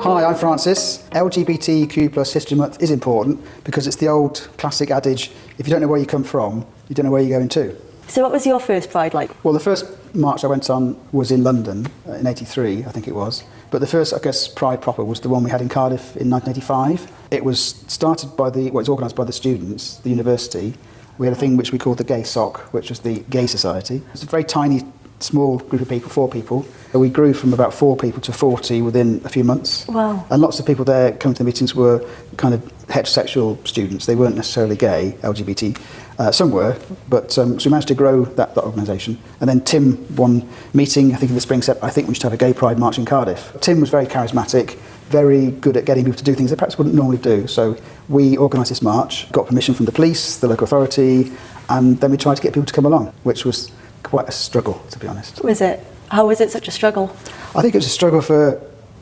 Hi, I'm Francis. LGBTQ plus History Month is important because it's the old classic adage, if you don't know where you come from, you don't know where you're going to. So what was your first Pride like? Well, the first march I went on was in London in '83, I think it was. But the first, I guess, Pride proper was the one we had in Cardiff in 1985. It was started by it was organised by the students, the university. We had a thing which we called the Gay Sock, which was the Gay Society. It's a very tiny, small group of people, 4 people. We grew from about 4 people to 40 within a few months. Wow. And lots of people there coming to the meetings were kind of heterosexual students. They weren't necessarily gay, LGBT. Some were, but so we managed to grow that organisation. And then Tim, one meeting, I think in the spring, said, I think we should have a gay pride march in Cardiff. Tim was very charismatic, very good at getting people to do things they perhaps wouldn't normally do. So we organised this march, got permission from the police, the local authority, and then we tried to get people to come along, which was quite a struggle, to be honest. Was it? How was it such a struggle? I think it was a struggle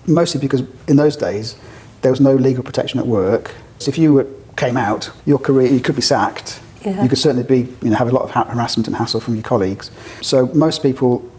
mostly because in those days there was no legal protection at work. So if you came out, your career, you could be sacked. Yeah. You could certainly have a lot of harassment and hassle from your colleagues. So most people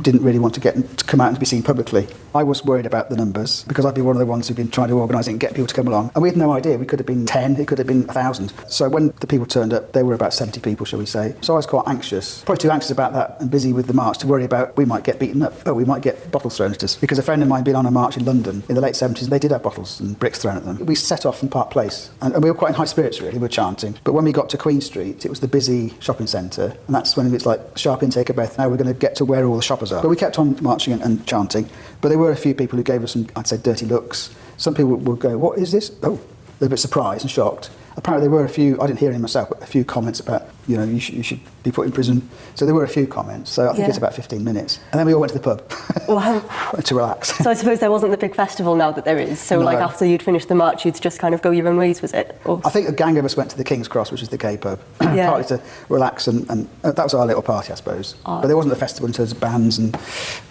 didn't really want to come out and be seen publicly. I was worried about the numbers because I'd be one of the ones who'd been trying to organise it and get people to come along. And we had no idea. We could have been 10, it could have been 1,000. So when the people turned up, they were about 70 people, shall we say. So I was quite anxious, probably too anxious about that and busy with the march to worry about we might get beaten up, we might get bottles thrown at us. Because a friend of mine had been on a march in London in the late 70s and they did have bottles and bricks thrown at them. We set off from Park Place and we were quite in high spirits really, we were chanting. But when we got to Queen Street, it was the busy shopping centre and that's when it's like sharp intake of breath, now we're going to get to where all the shoppers are. But we kept on marching and chanting, but there were a few people who gave us some, I'd say, dirty looks. Some people would go, what is this? Oh, they're a bit surprised and shocked. Apparently there were a few, I didn't hear any myself, but a few comments about, you should be put in prison. So there were a few comments, so I think it's about 15 minutes. And then we all went to the pub to relax. So I suppose there wasn't the big festival now that there is, so like after you'd finished the march, you'd just kind of go your own ways, was it? Or? I think a gang of us went to the King's Cross, which is the gay pub, partly to relax and that was our little party, I suppose. But there wasn't a festival in terms of bands and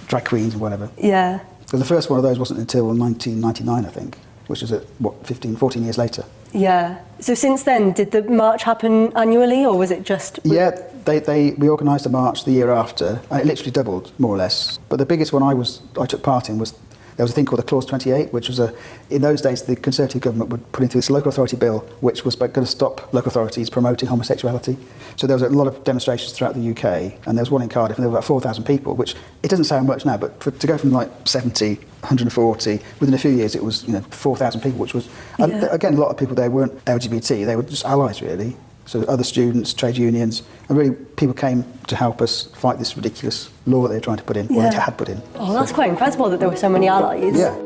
drag queens and whatever. Yeah. So the first one of those wasn't until 1999, I think, which is 14 years later. Yeah. So since then, did the march happen annually, or was it just? Yeah, we organised a march the year after, and it literally doubled more or less. But the biggest one I took part in was there was a thing called the Clause 28, which was in those days the Conservative government would put into this local authority bill, which was going to stop local authorities promoting homosexuality. So there was a lot of demonstrations throughout the UK, and there was one in Cardiff, and there were about 4,000 people, which it doesn't sound much now, but to go from like 70, 140, within a few years it was 4,000 people, which was, again, a lot of people there weren't LGBT, they were just allies really. So other students, trade unions, and really people came to help us fight this ridiculous law that they were trying to put in, or they had put in. Oh, that's quite incredible that there were so many allies. Yeah.